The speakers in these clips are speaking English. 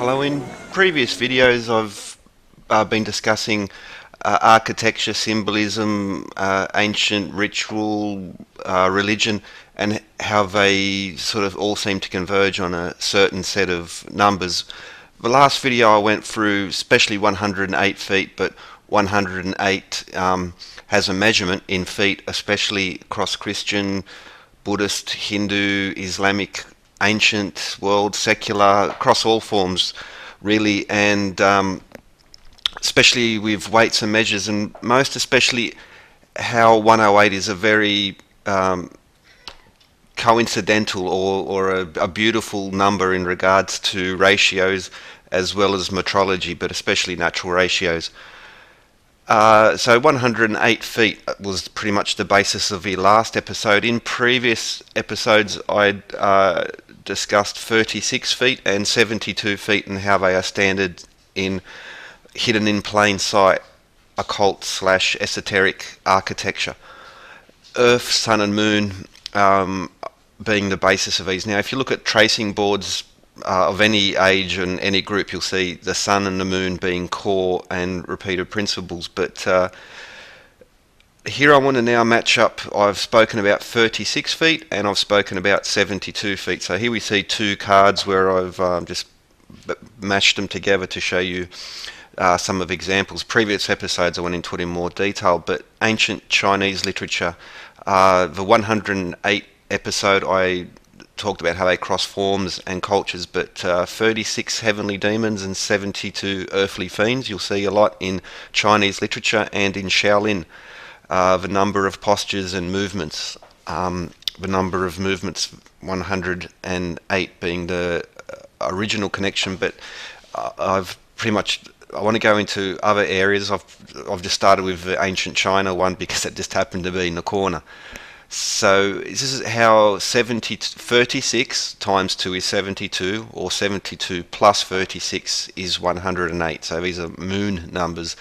Hello, in previous videos I've been discussing architecture, symbolism, ancient ritual, religion, and how they sort of all seem to converge on a certain set of numbers. The last video I went through, especially 108 feet, but 108 has a measurement in feet, especially across Christian, Buddhist, Hindu, Islamic, ancient world, secular, across all forms, really, and especially with weights and measures, and most especially how 108 is a very coincidental or a beautiful number in regards to ratios as well as metrology, but especially natural ratios. So 108 feet was pretty much the basis of the last episode. In previous episodes, I'd discussed 36 feet and 72 feet and how they are standard in hidden in plain sight occult slash esoteric architecture. Earth, Sun and Moon being the basis of these. Now, if you look at tracing boards of any age and any group, you'll see the Sun and the Moon being core and repeated principles. But here I want to now match up. I've spoken about 36 feet and I've spoken about 72 feet. So here we see two cards where I've just matched them together to show you some of the examples. Previous episodes I went into it in more detail, but ancient Chinese literature, the 108 episode I talked about how they cross forms and cultures, but 36 heavenly demons and 72 earthly fiends you'll see a lot in Chinese literature, and in Shaolin the number of postures and movements, the number of movements 108 being the original connection. But I've pretty much, I want to go into other areas. I've just started with the ancient China one because it just happened to be in the corner. So this is how 36 times 2 is 72, or 72 plus 36 is 108. So these are moon numbers.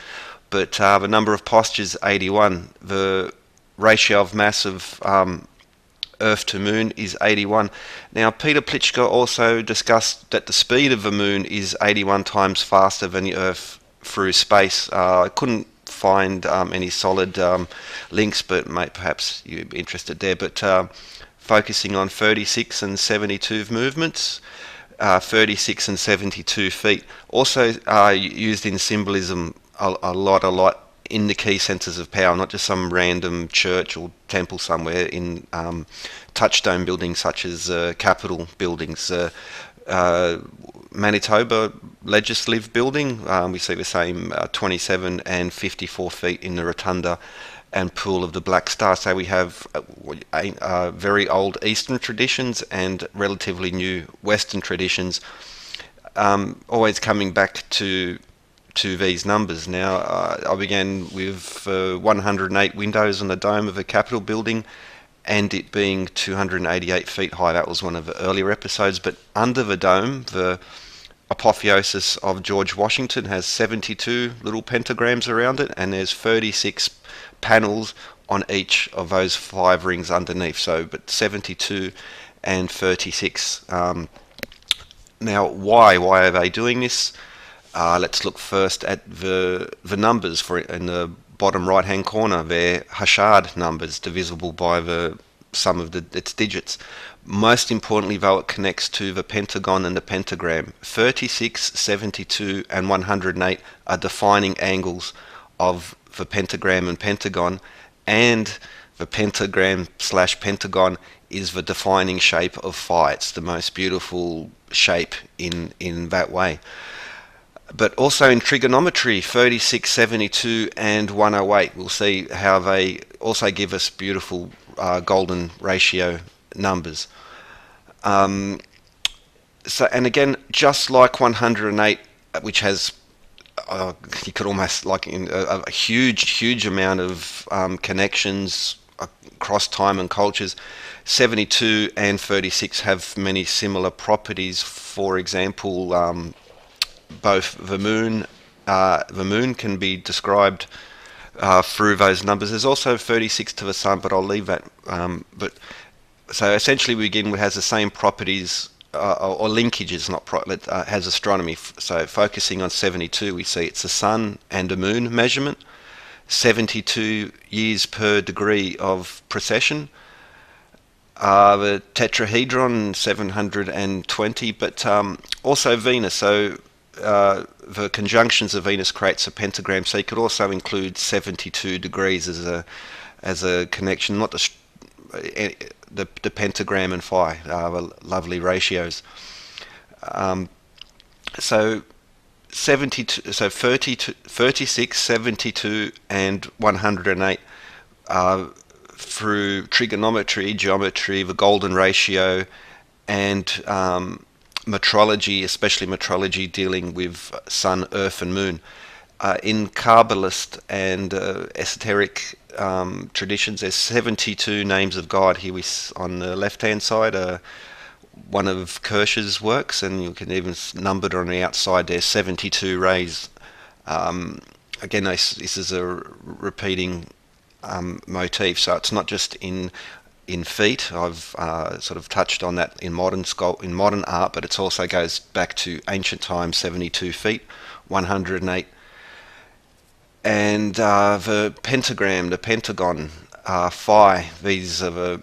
But the number of postures, 81. The ratio of mass of Earth to Moon is 81. Now, Peter Plichka also discussed that the speed of the Moon is 81 times faster than the Earth through space. I couldn't find any solid links, but perhaps you'd be interested there. But focusing on 36 and 72 movements, 36 and 72 feet, also used in symbolism a lot in the key centres of power, not just some random church or temple somewhere, in touchstone buildings such as Capitol buildings. Manitoba Legislative Building, we see the same 27 and 54 feet in the Rotunda and Pool of the Black Star. So we have very old Eastern traditions and relatively new Western traditions, always coming back to these numbers. Now, I began with 108 windows on the dome of a Capitol building, and it being 288 feet high. That was one of the earlier episodes. But under the dome, the apotheosis of George Washington has 72 little pentagrams around it, and there's 36 panels on each of those 5 rings underneath. So, but 72 and 36. Now, why are they doing this? Let's look first at the numbers for it in the bottom right hand corner. They're Hashad numbers, divisible by the sum of its digits. Most importantly, though, it connects to the pentagon and the pentagram. 36, 72 and 108 are defining angles of the pentagram and pentagon, and the pentagram slash pentagon is the defining shape of phi. It's the most beautiful shape in that way. But also in trigonometry, 36, 72 and 108, we'll see how they also give us beautiful golden ratio numbers. And again, just like 108, which has you could almost like a huge amount of connections across time and cultures, 72 and 36 have many similar properties. For example, both the moon can be described through those numbers. There's also 36 to the sun, but I'll leave that. But so essentially, we begin with has the same properties or linkages, not has astronomy. So focusing on 72, we see it's a sun and a moon measurement, 72 years per degree of precession. The tetrahedron 720, but also Venus. So the conjunctions of Venus creates a pentagram. So you could also include 72 degrees as a connection, not the pentagram and phi, lovely ratios. So 72, so 32, 36, 72, and 108 through trigonometry, geometry, the golden ratio, and metrology, especially metrology dealing with sun, earth, and moon. In Kabbalist and esoteric traditions, there's 72 names of God. Here on the left-hand side, one of Kirsch's works, and you can even number it on the outside. There's 72 rays. Again, this is a repeating motif, so it's not just in feet. I've sort of touched on that in modern art, but it also goes back to ancient times. 72 feet, 108, and the pentagram, the pentagon, phi. These are the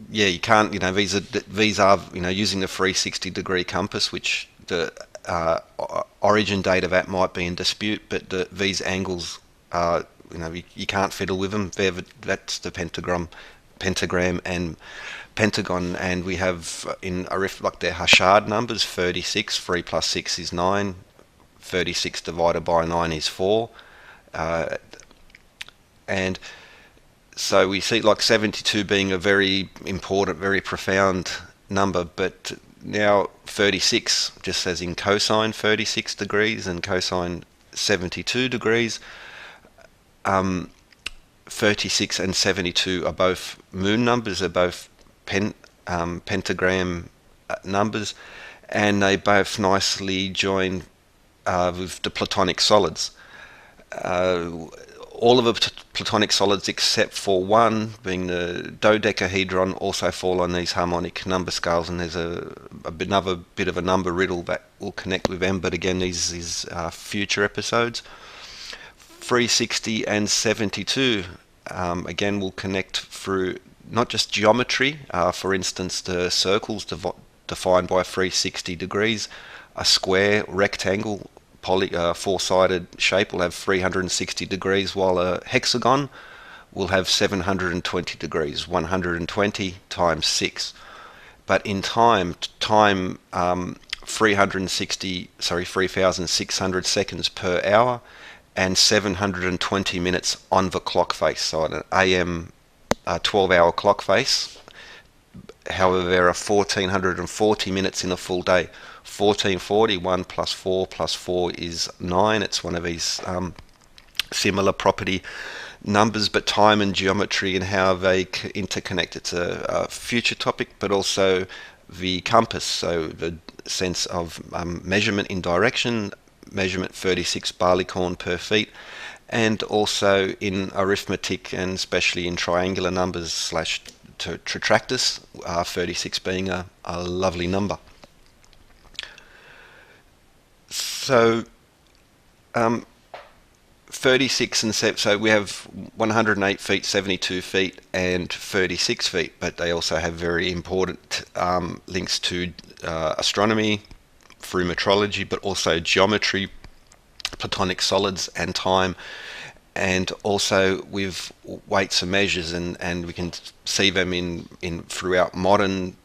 you can't, these are using the 360-degree compass, which the origin date of that might be in dispute, but these angles are, you can't fiddle with them. That's the pentagram and pentagon, and we have in arith like their Hashad numbers: 36, 3 plus 6 is 9, 36 divided by 9 is 4, and so we see like 72 being a very important, very profound number, but now 36, just as in cosine 36 degrees and cosine 72 degrees, 36 and 72 are both moon numbers, are both pentagram numbers, and they both nicely join with the Platonic solids. All of the Platonic solids except for one, being the dodecahedron, also fall on these harmonic number scales, and there's another bit of a number riddle that will connect with them, but again, these is future episodes. 360 and 72 again will connect through not just geometry, for instance the circles defined by 360 degrees, a square, rectangle, four-sided shape will have 360 degrees, while a hexagon will have 720 degrees, 120 times 6. But in time 3,600 seconds per hour and 720 minutes on the clock face. So on an AM 12-hour clock face, however, there are 1,440 minutes in a full day. 1440, 1 plus 4 is 9. It's one of these similar property numbers, but time and geometry and how they interconnect. It's a future topic, but also the compass, so the sense of measurement in direction, measurement 36 barleycorn per feet, and also in arithmetic and especially in triangular numbers slash tetractys, 36 being a lovely number. So 36 and so we have 108 feet, 72 feet, and 36 feet, but they also have very important links to astronomy through metrology, but also geometry, Platonic solids, and time, and also with weights and measures, and we can see them in throughout modern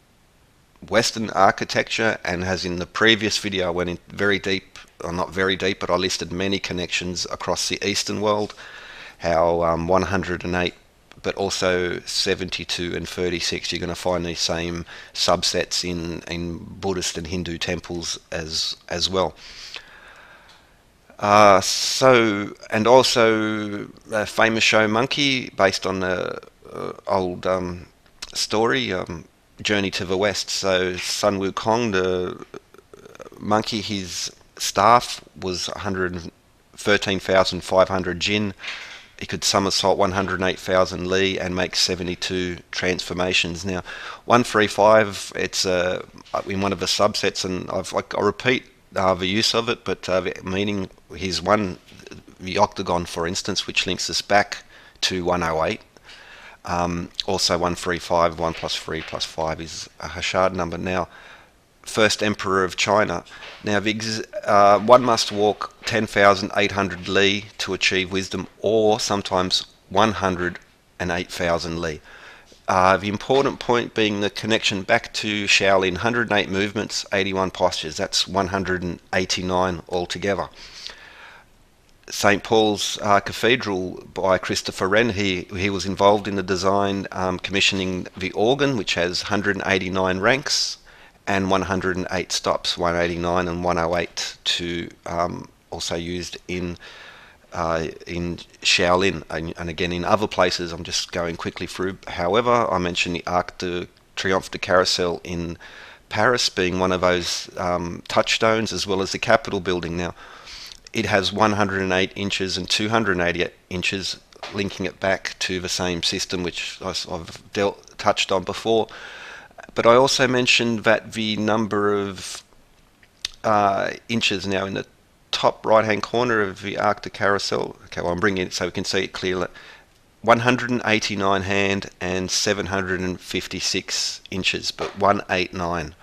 Western architecture, and as in the previous video I went in very deep, or not very deep, but I listed many connections across the Eastern world, how 108 but also 72 and 36, you're going to find these same subsets in Buddhist and Hindu temples as well. So, and also a famous show Monkey, based on the old story, Journey to the West. So Sun Wukong, the monkey, his staff was 113,500 jinn. he could somersault 108,000 Li and make 72 transformations. Now, 135, it's in one of the subsets, and I repeat the use of it, but meaning he's the octagon, for instance, which links us back to 108. Also 135, 1 plus 3 plus 5 is a Harshad number. Now, first emperor of China. Now, one must walk 10,800 Li to achieve wisdom, or sometimes 108,000 Li. The important point being the connection back to Shaolin: 108 movements, 81 postures. That's 189 altogether. St. Paul's Cathedral by Christopher Wren. He was involved in the design, commissioning the organ, which has 189 ranks and 108 stops, 189 and 108, to also used in Shaolin, and again in other places. I'm just going quickly through. However, I mentioned the Arc de Triomphe de Carousel in Paris being one of those touchstones, as well as the Capitol building. Now, it has 108 inches and 288 inches, linking it back to the same system which I've touched on before. But I also mentioned that the number of inches now in the top right hand corner of the Arc de Carousel, okay, well, I'm bringing it so we can see it clearly, 189 hand and 756 inches, but 189.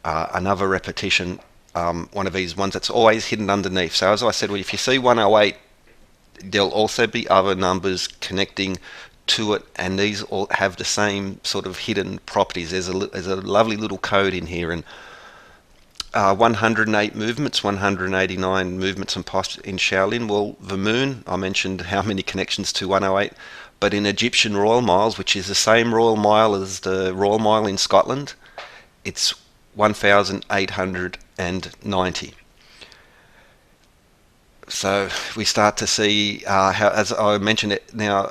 Another repetition, one of these ones that's always hidden underneath. So as I said, well, if you see 108, there'll also be other numbers connecting to it, and these all have the same sort of hidden properties. There's a lovely little code in here, and 108 movements, 189 movements and postures in Shaolin. Well, the moon, I mentioned how many connections to 108, but in Egyptian royal miles, which is the same royal mile as the royal mile in Scotland, it's 1,890. So we start to see how, as I mentioned it now,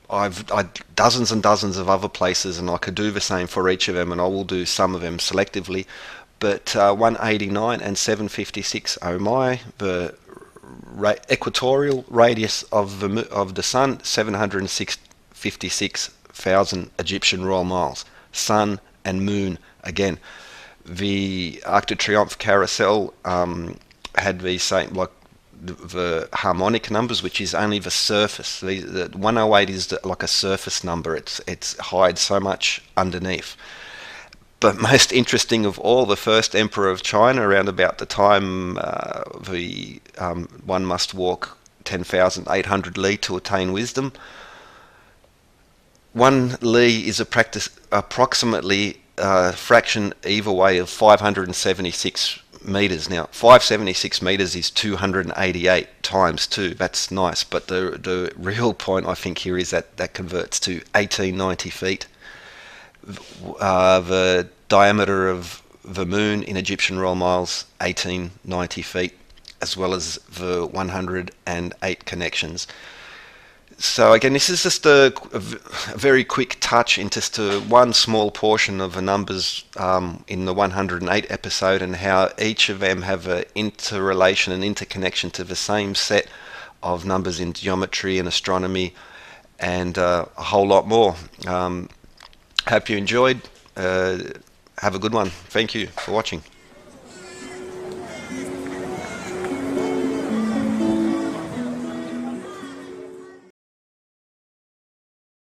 I've dozens and dozens of other places, and I could do the same for each of them, and I will do some of them selectively. But 189 and 756, oh my, the equatorial radius of the sun, 756,000 Egyptian royal miles. Sun and moon again. The Arc de Triomphe carousel had the same, like the harmonic numbers, which is only the surface. The 108 is like a surface number. It's hides so much underneath. But most interesting of all, the first emperor of China, around about the time one must walk 10,800 Li to attain wisdom. 1 Li is approximately fraction either way of 576 meters. Now, 576 meters is 288 times 2. That's nice, but the real point I think here is that converts to 1890 feet. The diameter of the moon in Egyptian royal miles, 1890 feet, as well as the 108 connections. So again, this is just a very quick touch into just one small portion of the numbers in the 108 episode, and how each of them have an interrelation and interconnection to the same set of numbers in geometry and astronomy, and a whole lot more. Hope you enjoyed. Have a good one. Thank you for watching.